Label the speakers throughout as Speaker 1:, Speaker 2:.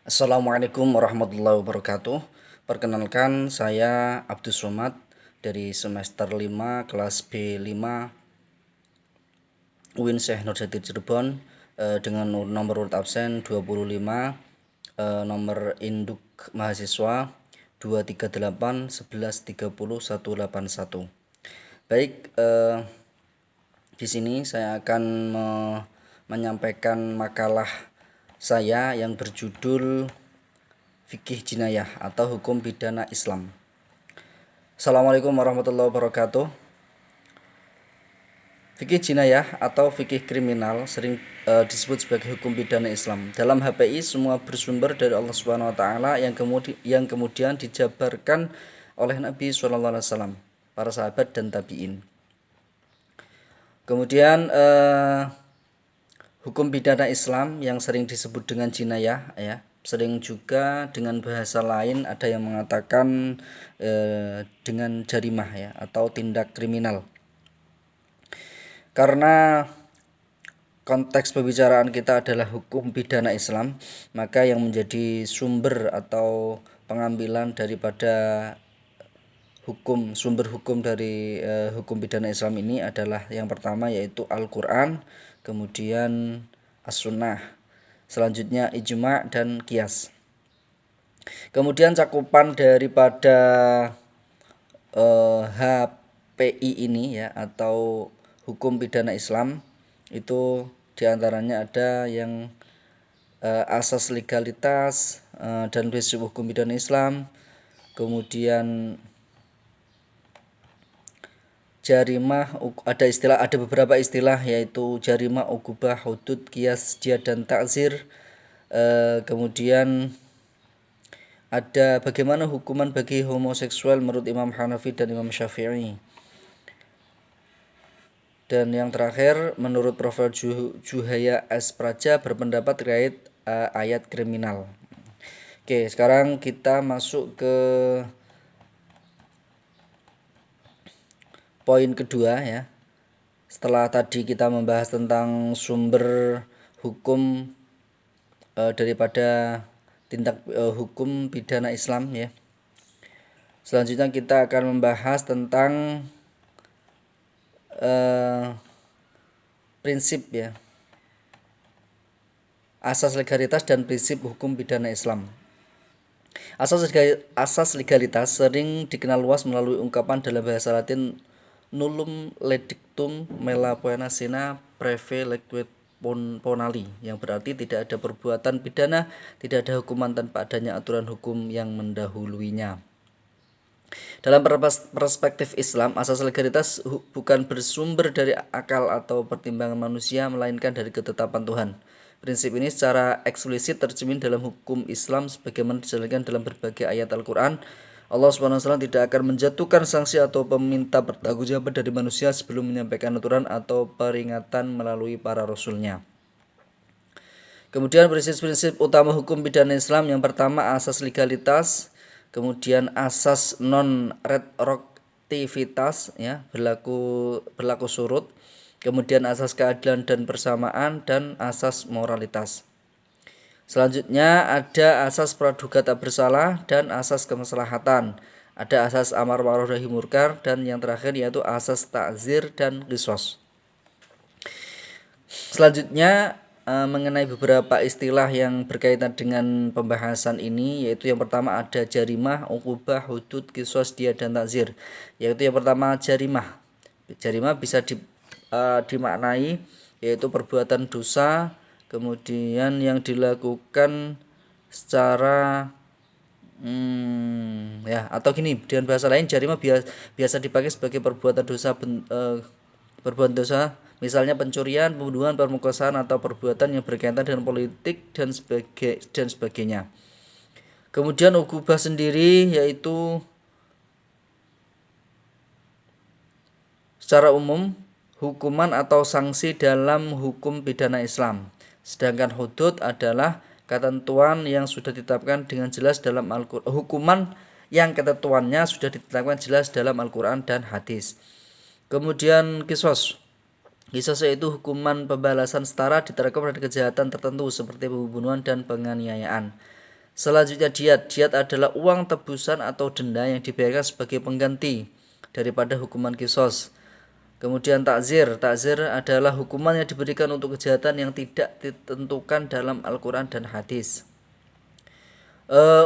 Speaker 1: Assalamualaikum warahmatullahi wabarakatuh. Perkenalkan, saya Abdus Somad dari semester 5 kelas B5 UIN Syekh Nurjati Cirebon, dengan nomor urut absen 25, nomor induk mahasiswa 238 11 30 181. Baik, di sini saya akan menyampaikan makalah saya yang berjudul Fikih Jinayah atau Hukum Pidana Islam. Assalamualaikum warahmatullahi wabarakatuh. Fikih jinayah atau fikih kriminal sering disebut sebagai hukum pidana Islam. Dalam HPI semua bersumber dari Allah Subhanahu wa taala yang kemudian dijabarkan oleh Nabi SAW, para sahabat dan tabi'in. Kemudian hukum pidana Islam yang sering disebut dengan jinayah, ya, sering juga dengan bahasa lain ada yang mengatakan dengan jarimah, ya, atau tindak kriminal. Karena konteks pembicaraan kita adalah hukum pidana Islam, maka yang menjadi sumber atau pengambilan daripada sumber hukum dari hukum pidana Islam ini adalah yang pertama yaitu Al-Quran, kemudian As-Sunnah, selanjutnya Ijma' dan Qiyas. Kemudian cakupan daripada HPI ini, ya, atau hukum pidana Islam itu diantaranya ada yang asas legalitas dan prinsip hukum pidana Islam, kemudian jarimah, ada beberapa istilah yaitu jarimah, ukubah, hudud, qiyas, jihad dan ta'zir. Kemudian ada bagaimana hukuman bagi homoseksual menurut Imam Hanafi dan Imam Syafi'i. Dan yang terakhir, menurut Profesor Juhaya S. Praja berpendapat terkait ayat kriminal. Oke, sekarang kita masuk ke poin kedua, ya. Setelah tadi kita membahas tentang sumber hukum daripada tindak hukum pidana Islam, ya. Selanjutnya kita akan membahas tentang prinsip, ya, asas legalitas dan prinsip hukum pidana Islam. Asas legalitas sering dikenal luas melalui ungkapan dalam bahasa Latin nullum ledictum mela poena sina preve lequet ponali, yang berarti tidak ada perbuatan pidana, tidak ada hukuman tanpa adanya aturan hukum yang mendahuluinya. Dalam perspektif Islam, asas legalitas bukan bersumber dari akal atau pertimbangan manusia, melainkan dari ketetapan Tuhan. Prinsip ini secara eksplisit tercermin dalam hukum Islam sebagaimana dijelaskan dalam berbagai ayat Al-Quran. Allah SWT tidak akan menjatuhkan sanksi atau meminta pertanggungjawaban dari manusia sebelum menyampaikan aturan atau peringatan melalui para rasulnya. Kemudian prinsip-prinsip utama hukum pidana Islam, yang pertama asas legalitas, kemudian asas non retroaktivitas, ya, berlaku surut, kemudian asas keadilan dan persamaan, dan asas moralitas. Selanjutnya ada asas praduga tak bersalah dan asas kemaslahatan. Ada asas amar ma'ruf nahi munkar, dan yang terakhir yaitu asas ta'zir dan qisas. Selanjutnya mengenai beberapa istilah yang berkaitan dengan pembahasan ini, yaitu yang pertama ada jarimah, ukubah, hudud, qisas, diyah dan ta'zir. Yaitu yang pertama jarimah. Jarimah bisa dimaknai yaitu perbuatan dosa kemudian yang dilakukan secara ya, atau gini, dengan bahasa lain jarimah biasa dipakai sebagai perbuatan dosa, misalnya pencurian, pembunuhan, pemerkosaan, atau perbuatan yang berkaitan dengan politik dan sebagainya. Kemudian ukubah sendiri yaitu secara umum hukuman atau sanksi dalam hukum pidana Islam. Sedangkan hudud adalah ketentuan yang sudah ditetapkan dengan jelas dalam Al-Quran, hukuman yang ketentuannya sudah ditetapkan jelas dalam Al-Quran dan hadis. Kemudian qisas yaitu hukuman pembalasan setara diterapkan pada kejahatan tertentu seperti pembunuhan dan penganiayaan. Selanjutnya diat. Diat adalah uang tebusan atau denda yang dibayarkan sebagai pengganti daripada hukuman kisos. Kemudian takzir. Takzir adalah hukuman yang diberikan untuk kejahatan yang tidak ditentukan dalam Al-Quran dan hadis.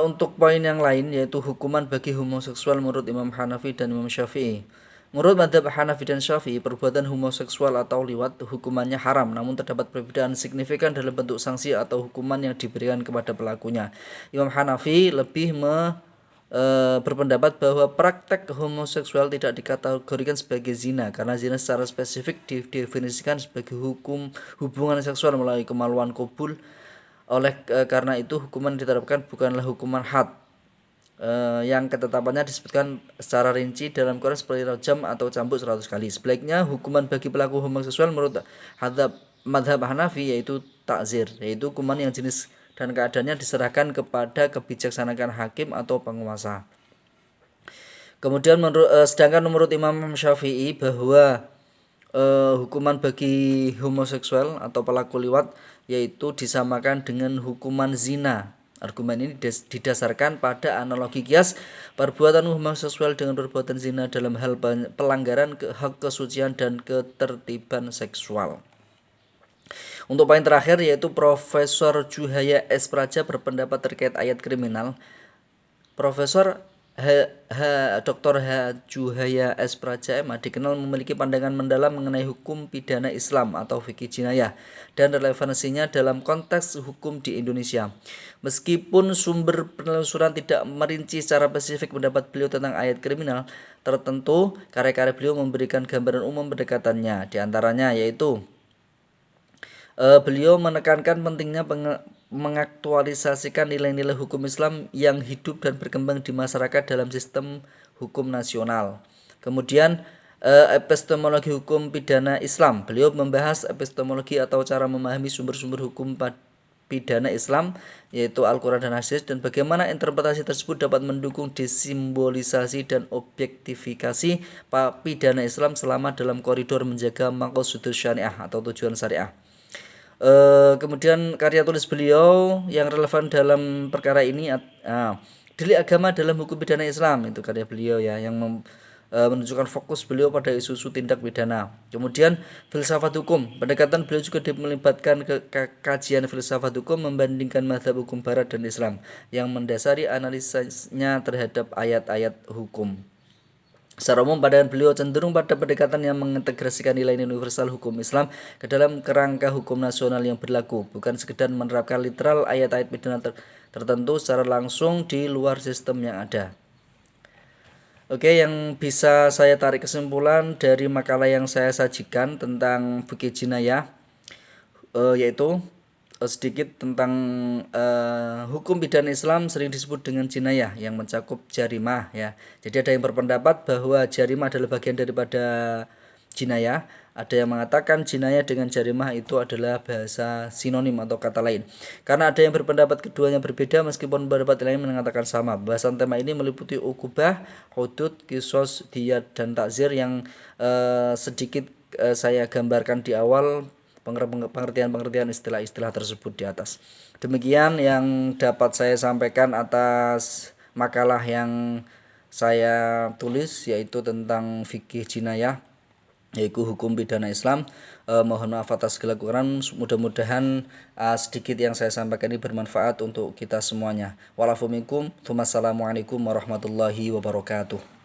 Speaker 1: Untuk poin yang lain yaitu hukuman bagi homoseksual menurut Imam Hanafi dan Imam Syafi'i. Menurut madhab Hanafi dan Syafi'i, perbuatan homoseksual atau liwat hukumannya haram, namun terdapat perbedaan signifikan dalam bentuk sanksi atau hukuman yang diberikan kepada pelakunya. Imam Hanafi lebih berpendapat bahwa praktek homoseksual tidak dikategorikan sebagai zina karena zina secara spesifik didefinisikan sebagai hubungan seksual melalui kemaluan kobul. Karena itu hukuman diterapkan bukanlah hukuman had yang ketetapannya disebutkan secara rinci dalam Quran seperti rajam atau cambuk 100 kali. Sebaliknya hukuman bagi pelaku homoseksual menurut madhab Hanafi yaitu takzir, yaitu hukuman yang jenis dan keadaannya diserahkan kepada kebijaksanaan hakim atau penguasa. Kemudian sedangkan menurut Imam Syafi'i bahwa hukuman bagi homoseksual atau pelaku liwat yaitu disamakan dengan hukuman zina. Argumen ini didasarkan pada analogi kias perbuatan homoseksual dengan perbuatan zina dalam hal pelanggaran hak kesucian dan ketertiban seksual. Untuk poin terakhir yaitu Profesor Juhaya S. Praja berpendapat terkait ayat kriminal. Profesor Dr. Juhaya S. Praja MA dikenal memiliki pandangan mendalam mengenai hukum pidana Islam atau fikih jinayah dan relevansinya dalam konteks hukum di Indonesia. Meskipun sumber penelusuran tidak merinci secara spesifik pendapat beliau tentang ayat kriminal tertentu, karya-karya beliau memberikan gambaran umum pendekatannya. Di antaranya yaitu beliau menekankan pentingnya mengaktualisasikan nilai-nilai hukum Islam yang hidup dan berkembang di masyarakat dalam sistem hukum nasional. Kemudian epistemologi hukum pidana Islam. Beliau membahas epistemologi atau cara memahami sumber-sumber hukum pidana Islam yaitu Al-Quran dan hadis dan bagaimana interpretasi tersebut dapat mendukung disimbolisasi dan objektifikasi pidana Islam selama dalam koridor menjaga maqasidus syariah atau tujuan syariah. Kemudian karya tulis beliau yang relevan dalam perkara ini delik agama dalam hukum pidana Islam, itu karya beliau ya yang menunjukkan fokus beliau pada isu-isu tindak pidana. Kemudian filsafat hukum, pendekatan beliau juga melibatkan kajian filsafat hukum membandingkan mazhab hukum barat dan Islam yang mendasari analisanya terhadap ayat-ayat hukum. Secara umum pandangan beliau cenderung pada pendekatan yang mengintegrasikan nilai-nilai universal hukum Islam ke dalam kerangka hukum nasional yang berlaku, bukan sekedar menerapkan literal ayat-ayat pidana tertentu secara langsung di luar sistem yang ada. Oke, yang bisa saya tarik kesimpulan dari makalah yang saya sajikan tentang fikih jinayah yaitu sedikit tentang hukum pidana Islam sering disebut dengan jinayah yang mencakup jarimah ya. Jadi ada yang berpendapat bahwa jarimah adalah bagian daripada jinayah. Ada yang mengatakan jinayah dengan jarimah itu adalah bahasa sinonim atau kata lain. Karena ada yang berpendapat keduanya berbeda meskipun pendapat lain mengatakan sama. Bahasan tema ini meliputi ukubah, hudud, kisos, diyat, dan takzir yang sedikit saya gambarkan di awal pengertian-pengertian istilah-istilah tersebut di atas. Demikian yang dapat saya sampaikan atas makalah yang saya tulis yaitu tentang fikih jinayah yaitu hukum pidana Islam. Mohon maaf atas segala kekurangan. Mudah-mudahan sedikit yang saya sampaikan ini bermanfaat untuk kita semuanya. Walafumikum. Wassalamualaikum warahmatullahi wabarakatuh.